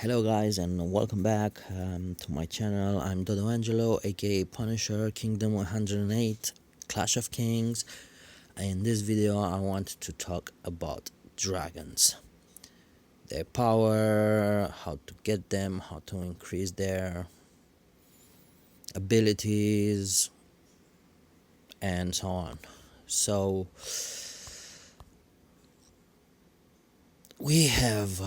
Hello guys and welcome back to my channel. I'm Doddo Angelo, aka Punisher, Kingdom 108, Clash of Kings. In this video I want to talk about dragons. Their power, how to get them, how to increase their abilities, and so on. So we have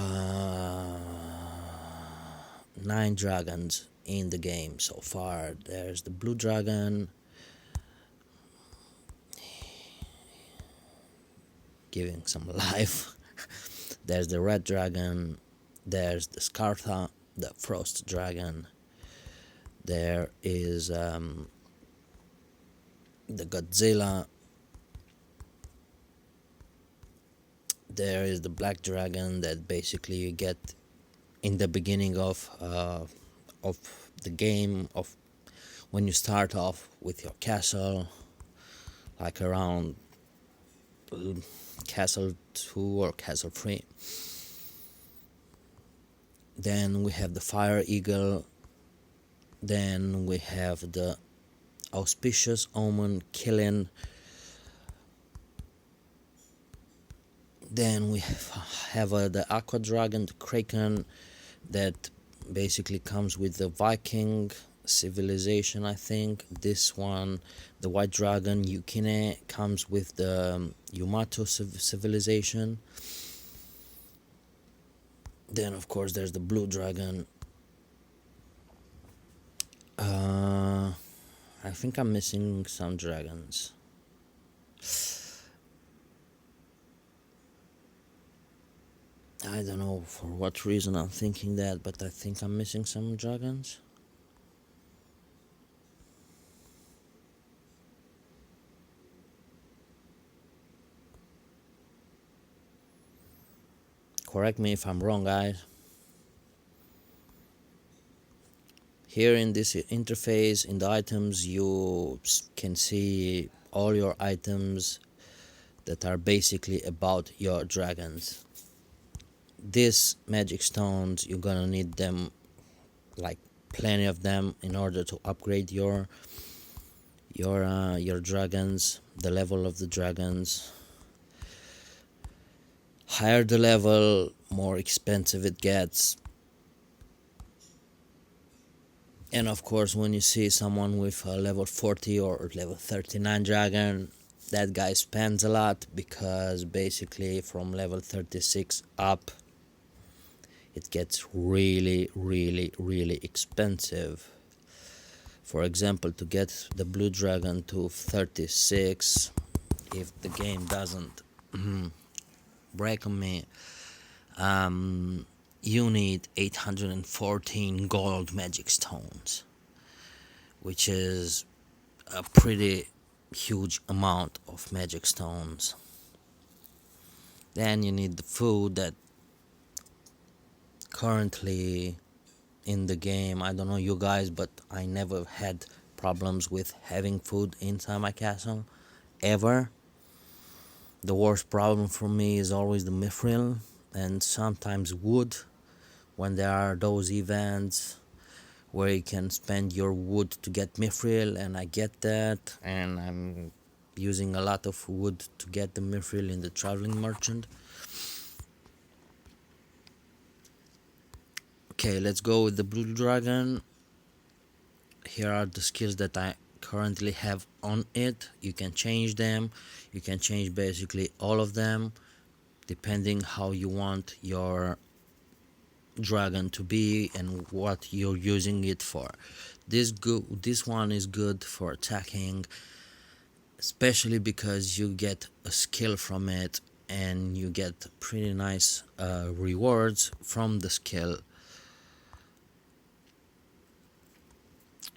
9 dragons in the game so far. There's the blue dragon, giving some life. There's the red dragon, there's the Scartha, the frost dragon. There is the Godzilla. There is the black dragon that basically you get in the beginning of the game, of when you start off with your castle, like around castle 2 or castle 3. Then we have the fire eagle. Then we have the auspicious omen killing. Then we have the aqua dragon, the kraken, that basically comes with the Viking civilization, I think. This one, the white dragon Yukine, comes with the Yamato civilization. Then of course there's the blue dragon. I think I'm missing some dragons. I don't know for what reason I'm thinking that, but I think I'm missing some dragons. Correct me if I'm wrong, guys. Here in this interface, in the items, you can see all your items that are basically about your dragons. These magic stones, you're gonna need them, like plenty of them, in order to upgrade your dragons, the level of the dragons. Higher the level, more expensive it gets. And of course, when you see someone with a level 40 or level 39 dragon, that guy spends a lot, because basically from level 36 up it gets really expensive. For example, to get the blue dragon to 36, if the game doesn't break on me, you need 814 gold magic stones, which is a pretty huge amount of magic stones. Then you need the food that currently in the game, I don't know you guys, but I never had problems with having food inside my castle, ever. The worst problem for me is always the mithril and sometimes wood, when there are those events where you can spend your wood to get mithril, and I get that, and I'm using a lot of wood to get the mithril in the traveling merchant. Okay, let's go with the blue dragon. Here are the skills that I currently have on it. You can change them. You can change basically all of them depending how you want your dragon to be and what you're using it for. This one is good for attacking, especially because you get a skill from it and you get pretty nice rewards from the skill.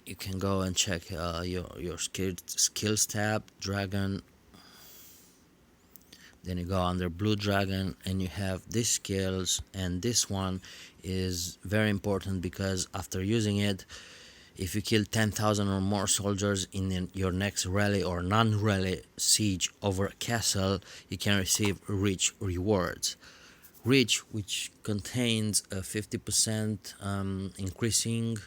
You can go and check your skills tab, dragon. Then you go under blue dragon and you have these skills, and this one is very important because after using it, if you kill 10,000 or more soldiers in your next rally or non-rally siege over a castle, you can receive rich rewards. Reach, which contains a 50% increasing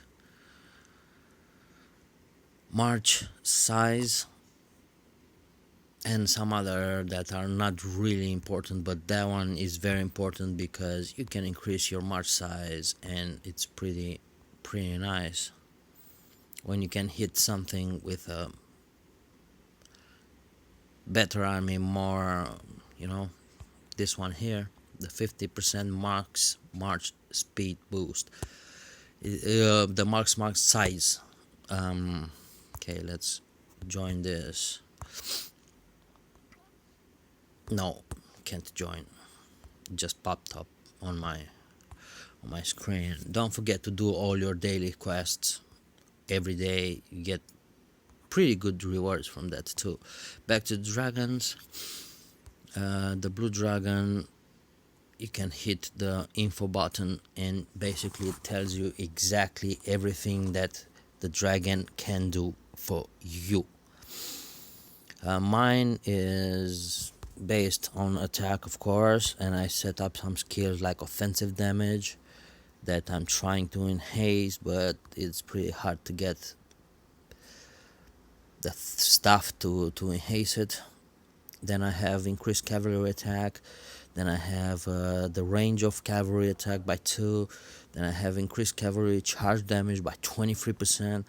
march size, and some other that are not really important, but that one is very important because you can increase your march size, and it's pretty nice when you can hit something with a better army, more, you know. This one here, the 50% march speed boost, the march size. Okay, let's join this. No, can't join. Just popped up on my screen. Don't forget to do all your daily quests every day. You get pretty good rewards from that too. Back to dragons. The blue dragon, you can hit the info button and basically it tells you exactly everything that the dragon can do for you. Mine is based on attack, of course, and I set up some skills like offensive damage that I'm trying to enhance, but it's pretty hard to get the stuff to enhance it. Then I have increased cavalry attack. Then I have the range of cavalry attack by 2. Then I have increased cavalry charge damage by 23%.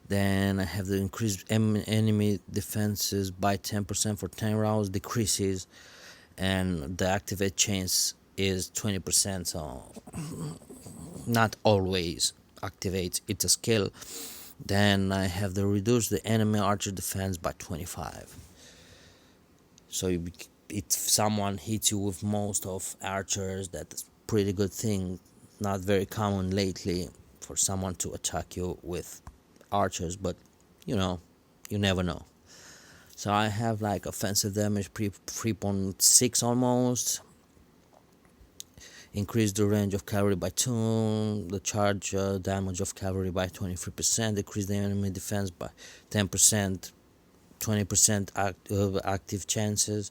Then I have the increased enemy defenses by 10% for 10 rounds, decreases, and the activate chance is 20%, so not always activates, it's a skill. Then I have the reduce the enemy archer defense by 25. So if someone hits you with most of archers, that's a pretty good thing. Not very common lately for someone to attack you with archers, but you know, you never know. So I have like offensive damage 3.6 almost. Increase the range of cavalry by 2, the charge damage of cavalry by 23%, decrease the enemy defense by 10%, 20% active chances,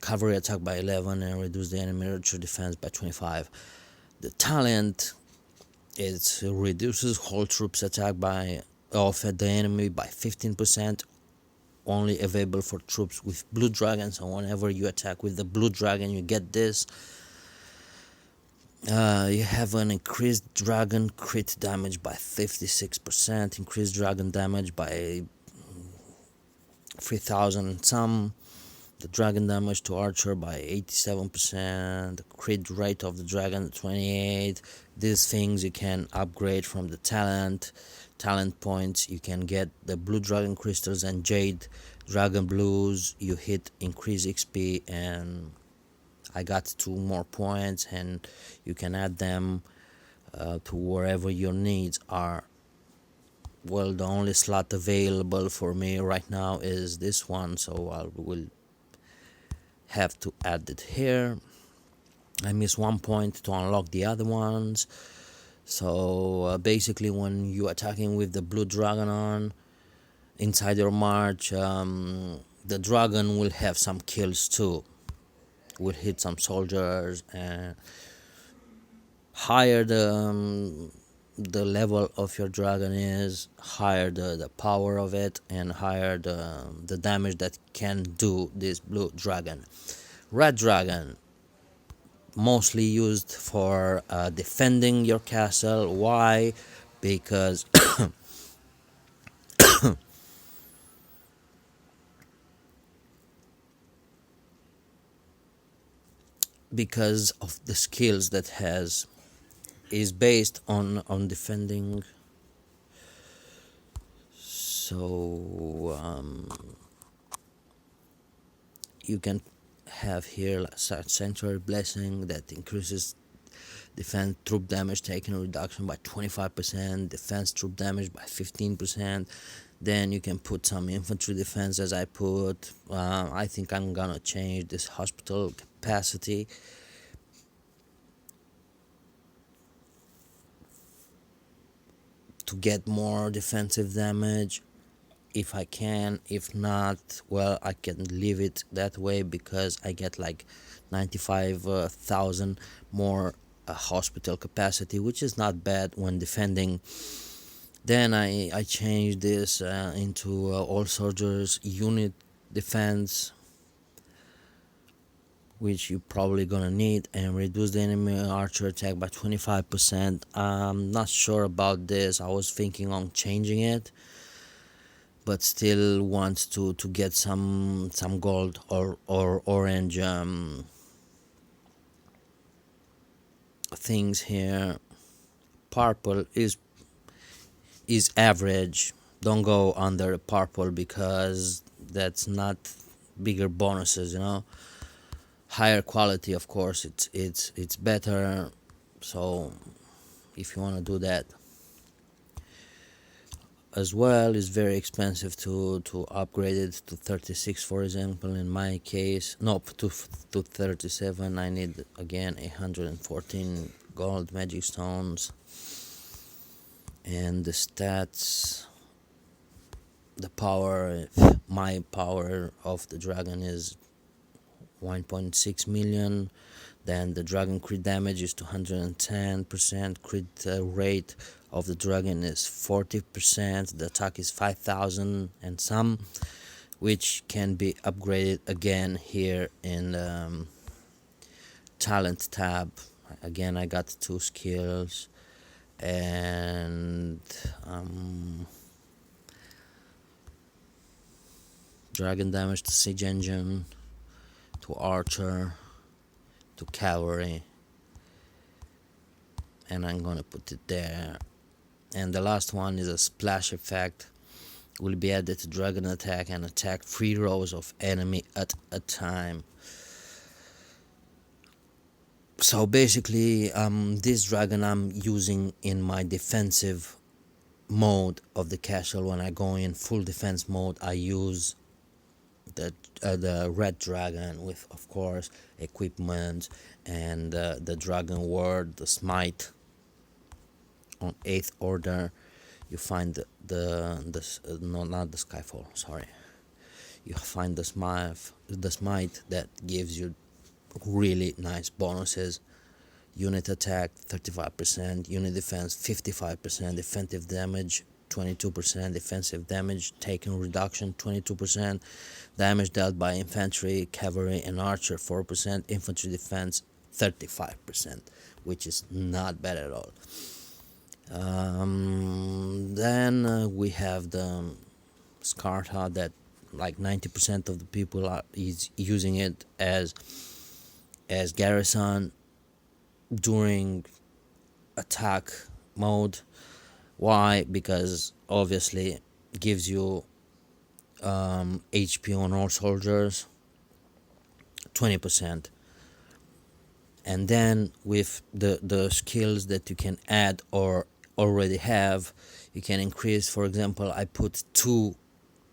cavalry attack by 11, and reduce the enemy archer defense by 25. The talent, it reduces whole troops attack by of the enemy by 15%, only available for troops with blue dragon. So whenever you attack with the blue dragon, you get this. You have an increased dragon crit damage by 56%, increased dragon damage by 3000 and some, the dragon damage to archer by 87%, the crit rate of the dragon 28. These things you can upgrade from the talent points. You can get the blue dragon crystals and jade dragon blues. You hit increase XP, and I got 2 more points, and you can add them to wherever your needs are. Well, the only slot available for me right now is this one, so I will have to add it here. I miss 1 point to unlock the other ones. So basically, when you attacking with the blue dragon on inside your march, the dragon will have some kills too. Will hit some soldiers, and higher the level of your dragon is, higher the power of it, and higher the damage that can do this blue dragon. Red dragon, mostly used for defending your castle. Why? Because because of the skills that has, is based on defending. So you can have here sanctuary blessing that increases defense troop damage taken reduction by 25%, defense troop damage by 15%. Then you can put some infantry defense, as I put. I think I'm gonna change this hospital capacity to get more defensive damage. if I can. If not, well, I can leave it that way because I get like 95,000 more hospital capacity, which is not bad when defending. Then I changed this into all soldiers unit defense, which you're probably gonna need, and reduce the enemy archer attack by 25%. I'm not sure about this. I was thinking on changing it, but still want to get some gold or orange things here. Purple is average. Don't go under purple because that's not bigger bonuses, higher quality, of course, it's better. So if you want to do that as well, it's very expensive to upgrade it to 36, for example. In my case, no, to 37. I need again 114 gold magic stones. And the stats, the power, my power of the dragon is 1.6 million. Then the dragon crit damage is 210%. Crit rate of the dragon is 40%. The attack is 5,000 and some, which can be upgraded again here in the talent tab. Again, I got 2 skills, and dragon damage to siege engine, to archer, to cavalry, and I'm gonna put it there. And the last one is a splash effect, will be added to dragon attack and attack 3 rows of enemy at a time. So basically, this dragon I'm using in my defensive mode of the castle. When I go in full defense mode, I use the red dragon with, of course, equipment and the dragon word, the smite. On 8th order, you find no, not the skyfall, sorry. You find the smite that gives you really nice bonuses. Unit attack 35%, unit defense 55%, defensive damage 22%, defensive damage taken reduction 22%, damage dealt by infantry, cavalry, and archer 4%, infantry defense 35%, which is not bad at all. Then we have the Scarta that like 90% of the people is using it as garrison during attack mode. Why? Because obviously gives you HP on all soldiers 20%, and then with the skills that you can add or already have, you can increase. For example, I put 2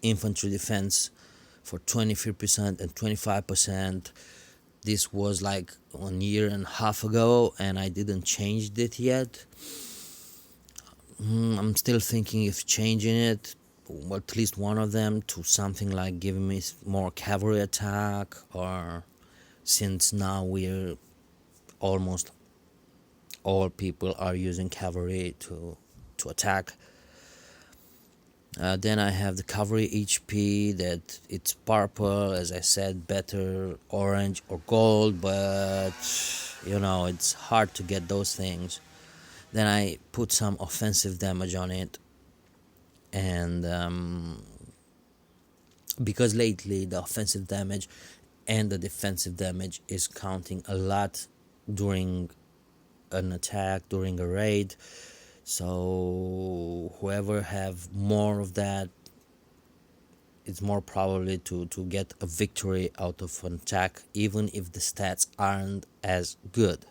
infantry defense for 23% and 25%. This was like 1.5 years ago, and I didn't change it yet. I'm still thinking of changing it, or at least one of them, to something like giving me more cavalry attack, or since now we're almost all people are using cavalry to attack. Then I have the cavalry HP that it's purple, as I said, better orange or gold, but it's hard to get those things. Then I put some offensive damage on it, and because lately the offensive damage and the defensive damage is counting a lot during an attack, during a raid. So whoever have more of that, it's more probably to get a victory out of an attack, even if the stats aren't as good.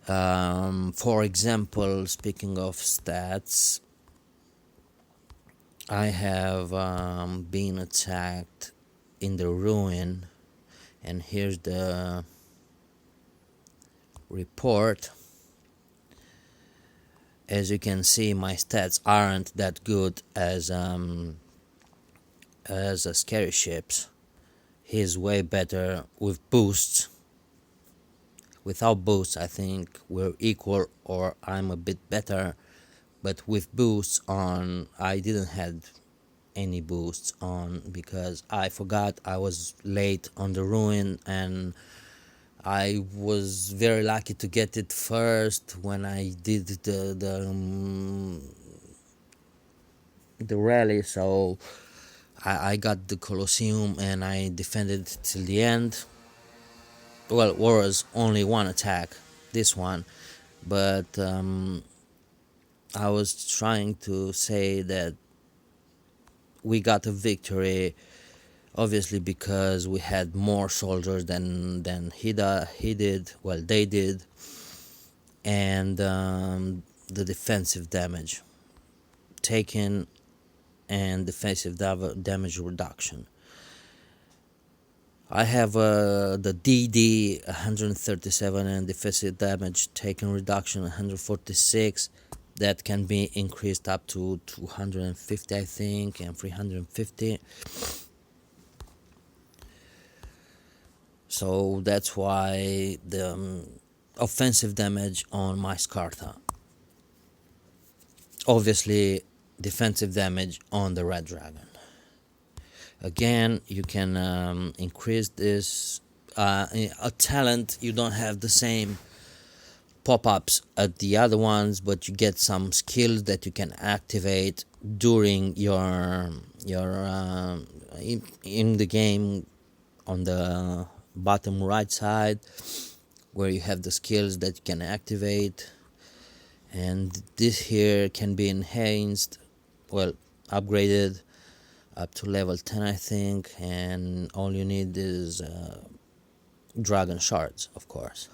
For example, speaking of stats, I have been attacked in the ruin, and here's the report. As you can see, my stats aren't that good as a scary ships. He's way better with boosts. Without boosts, I think we're equal, or I'm a bit better. But with boosts on, I didn't had any boosts on because I forgot I was late on the ruin, and I was very lucky to get it first when I did the rally. So I got the Colosseum and I defended till the end. Well, it was only one attack, this one, but I was trying to say that we got a victory, obviously because we had more soldiers than he did. Well, they did, and the defensive damage taken and defensive damage reduction. I have the DD 137 and defensive damage taken reduction 146. That can be increased up to 250, I think, and 350. So that's why the offensive damage on my Scarta. Obviously, defensive damage on the Red Dragon. Again, you can increase this. A talent, you don't have the same pop-ups at the other ones, but you get some skills that you can activate during your in the game on the bottom right side, where you have the skills that you can activate, and this here can be enhanced, well, upgraded up to level 10, I think, and all you need is dragon shards, of course.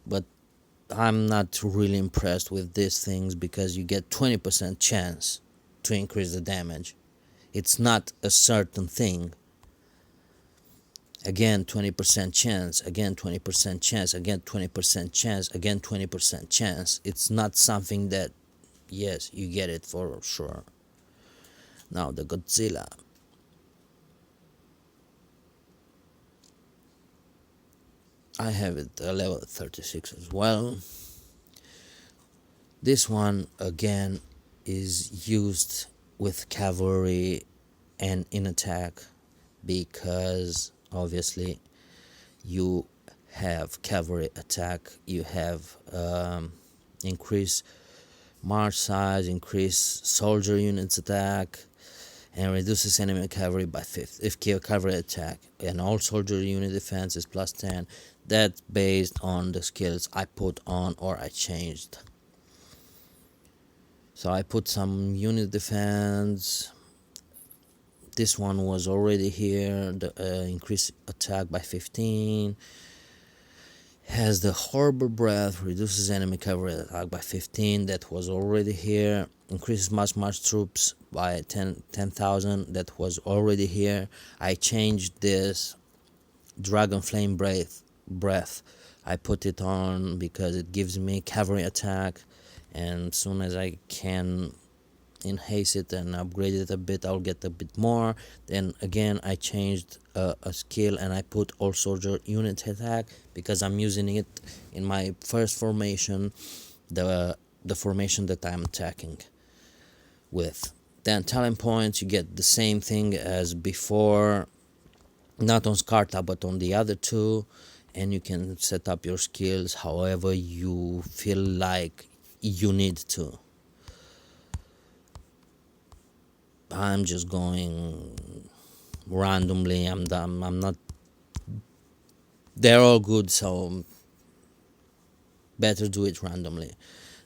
But I'm not really impressed with these things because you get 20% chance to increase the damage. It's not a certain thing. Again 20% chance, again 20% chance, again 20% chance, again 20% chance. It's not something that, yes, you get it for sure. Now the Godzilla. I have it level 36 as well. This one again is used with cavalry and in attack because obviously you have cavalry attack, you have increase march size, increase soldier units attack, and reduces enemy cavalry by 5 if cavalry attack, and all soldier unit defense is plus 10. That's based on the skills I put on or I changed. So I put some unit defense. This one was already here. The increase attack by 15. Has the horrible breath, reduces enemy cavalry attack by 15. That was already here. Increases march troops by 10,000. That was already here. I changed this dragon flame breath. I put it on because it gives me cavalry attack, and as soon as I can enhance it and upgrade it a bit, I'll get a bit more. Then again I changed a skill and I put all soldier unit attack because I'm using it in my first formation, the formation that I'm attacking with. Then talent points, you get the same thing as before, not on Scarta but on the other two, and you can set up your skills however you feel like you need to. I'm just going randomly. I'm not. They're all good, so better do it randomly.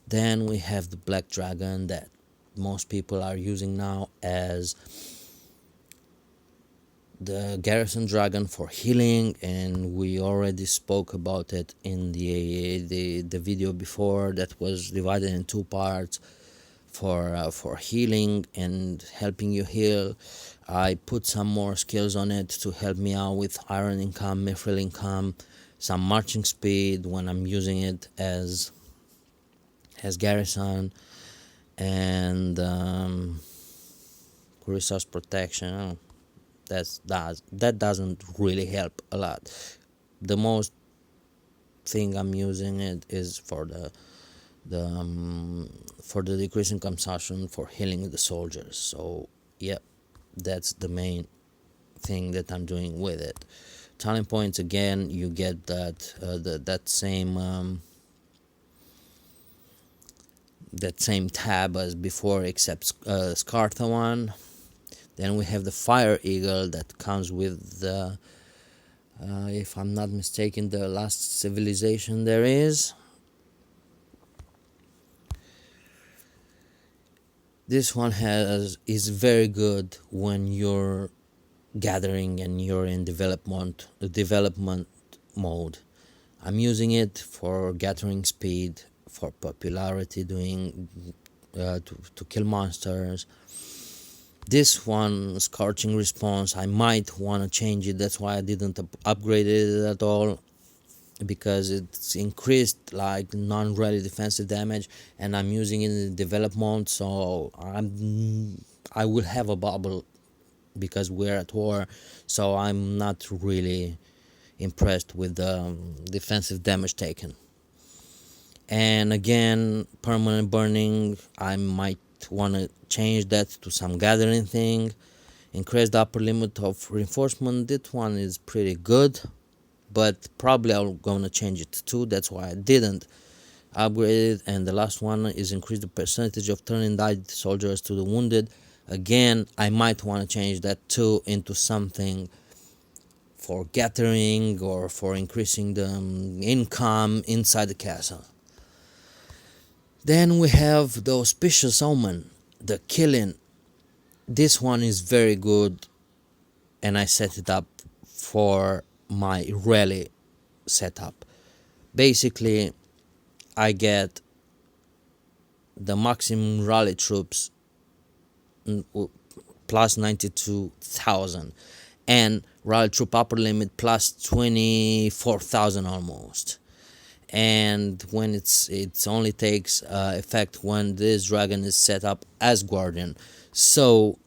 Then we have the Black Dragon that most people are using now as the garrison dragon for healing, and we already spoke about it in the video before that was divided in two parts for healing and helping you heal. I put some more skills on it to help me out with iron income, mithril income, some marching speed when I'm using it as has garrison and resource protection. That doesn't really help a lot. The most thing I'm using it is for the decrease in consumption for healing the soldiers. So yeah, that's the main thing that I'm doing with it. Talent points, again, you get that same tab as before, except Scartha one. Then we have the Fire Eagle that comes with the, if I'm not mistaken, the last civilization there is. This one is very good when you're gathering and you're in development mode. I'm using it for gathering speed, for popularity, doing to kill monsters. This one, Scorching Response, I might want to change it. That's why I didn't upgrade it at all, because it's increased like non-rally defensive damage, and I'm using it in develop mode, so I will have a bubble because we're at war, so I'm not really impressed with the defensive damage taken. And again, permanent burning, I might want to change that to some gathering thing. Increase the upper limit of reinforcement, this one is pretty good, but probably I'm gonna change it too. That's why I didn't upgrade it. And the last one is increase the percentage of turning died soldiers to the wounded. Again, I might want to change that too into something for gathering or for increasing the income inside the castle. Then we have the Auspicious Omen, the Killing. This one is very good, and I set it up for my rally setup. Basically, I get the maximum rally troops plus 92,000 and rally troop upper limit plus 24,000 almost. And when it only takes effect when this dragon is set up as guardian. So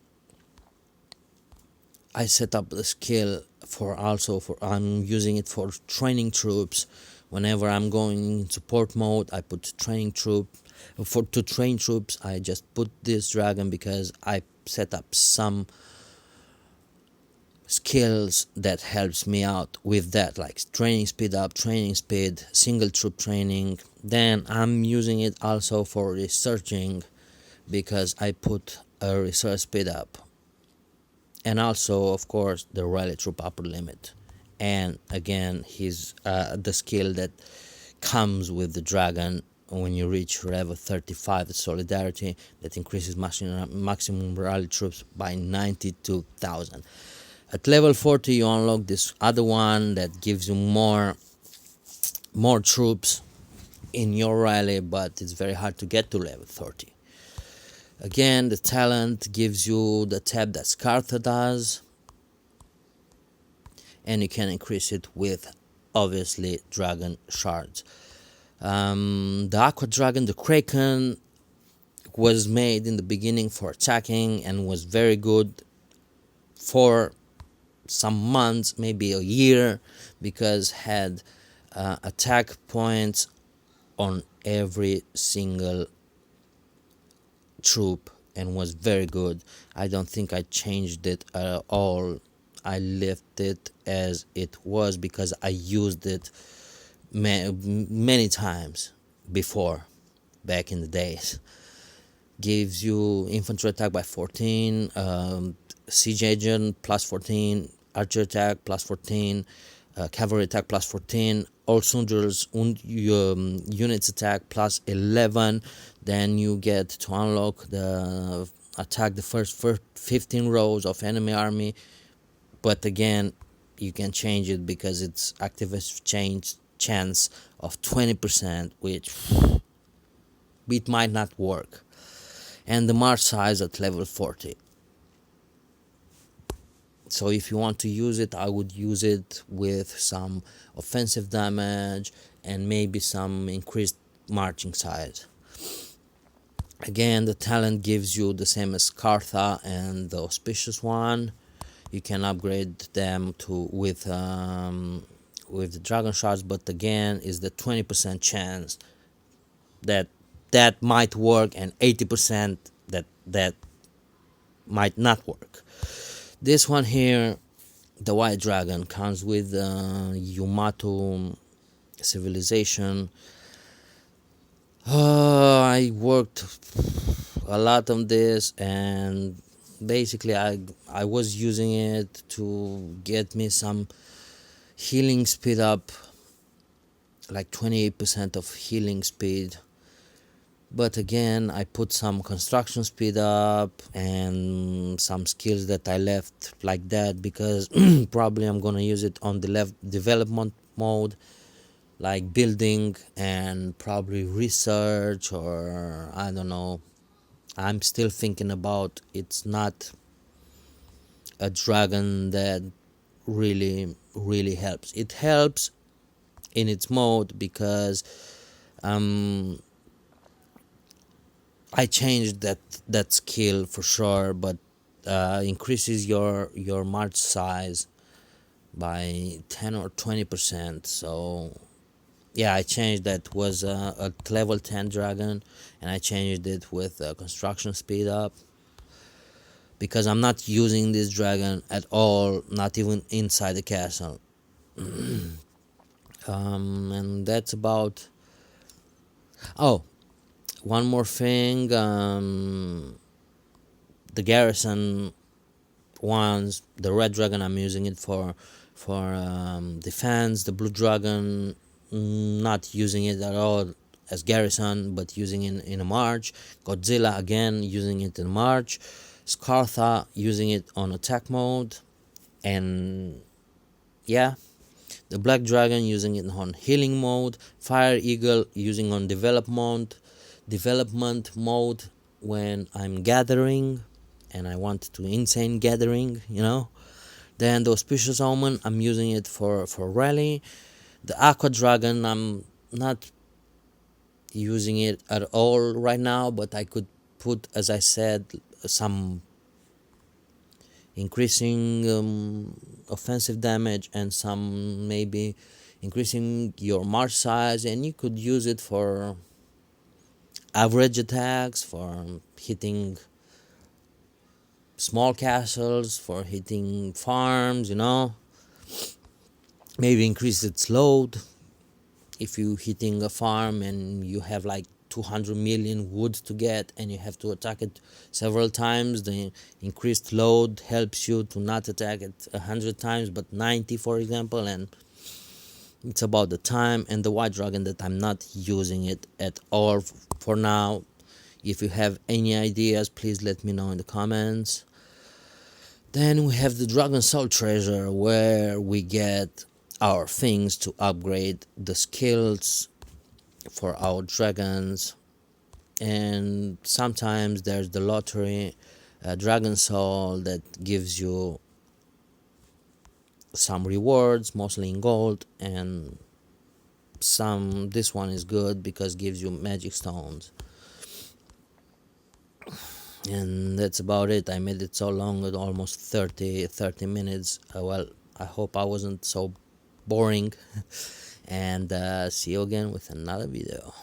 I set up the skill I'm using it for training troops. Whenever I'm going in support mode, I put training troop. To train troops, I just put this dragon because I set up some skills that helps me out with that, like training speed up, training speed, single troop training. Then I'm using it also for researching because I put a research speed up, and also of course the rally troop upper limit. And again, he's the skill that comes with the dragon when you reach level 35, the solidarity, that increases maximum rally troops by 92,000. At level 40 you unlock this other one that gives you more troops in your rally, but it's very hard to get to level 30. Again, the talent gives you the tab that Scartha does, and you can increase it with obviously dragon shards. The Aqua Dragon, the Kraken, was made in the beginning for attacking and was very good for some months, maybe a year, because had attack points on every single troop and was very good. I don't think I changed it at all. I left it as it was because I used it many times before, back in the days. Gives you infantry attack by 14, siege agent plus 14, archer attack plus 14, cavalry attack plus 14, all soldiers units attack plus 11. Then you get to unlock the attack the first 15 rows of enemy army, but again you can change it because it's activist chance of 20%, which it might not work. And the march size at level 40. So if you want to use it, I would use it with some offensive damage and maybe some increased marching size. Again, the talent gives you the same as Kartha and the auspicious one. You can upgrade them to with the dragon shards, but again is the 20% chance that that might work, and 80% that might not work. This one here, the white dragon, comes with Yamato civilization. I worked a lot on this, and basically I was using it to get me some healing speed up, like 28% of healing speed. But again, I put some construction speed up and some skills that I left like that because probably I'm gonna use it on the left development mode, like building and probably research, or I don't know. I'm still thinking about. It's not a dragon that really helps. It helps in its mode because um I changed that skill for sure, but increases your march size by 10 or 20%. So yeah, I changed that. Was a level 10 dragon, and I changed it with construction speed up because I'm not using this dragon at all, not even inside the castle. And that's about. Oh, one more thing. The garrison ones, the red dragon, I'm using it for defense. The blue dragon, not using it at all as garrison, but using it in a march. Godzilla, again, using it in march. Scartha, using it on attack mode. And yeah, the black dragon, using it on healing mode. Fire eagle, using on development mode when I'm gathering and I want to insane gathering, Then the auspicious omen, I'm using it for rally. The aqua dragon, I'm not using it at all right now, but I could put, as I said, some increasing offensive damage and some maybe increasing your march size, and you could use it for average attacks, for hitting small castles, for hitting farms, maybe increase its load. If you hitting a farm and you have like 200 million wood to get and you have to attack it several times, the increased load helps you to not attack it 100 times but 90, for example. And it's about the time. And the white dragon, that I'm not using it at all for now. If you have any ideas, please let me know in the comments. Then we have the Dragon Soul Treasure, where we get our things to upgrade the skills for our dragons. And sometimes there's the lottery Dragon Soul that gives you some rewards, mostly in gold, and this one is good because gives you magic stones. And that's about it. I made it so long, almost 30 minutes. Well, I hope I wasn't so boring. And see you again with another video.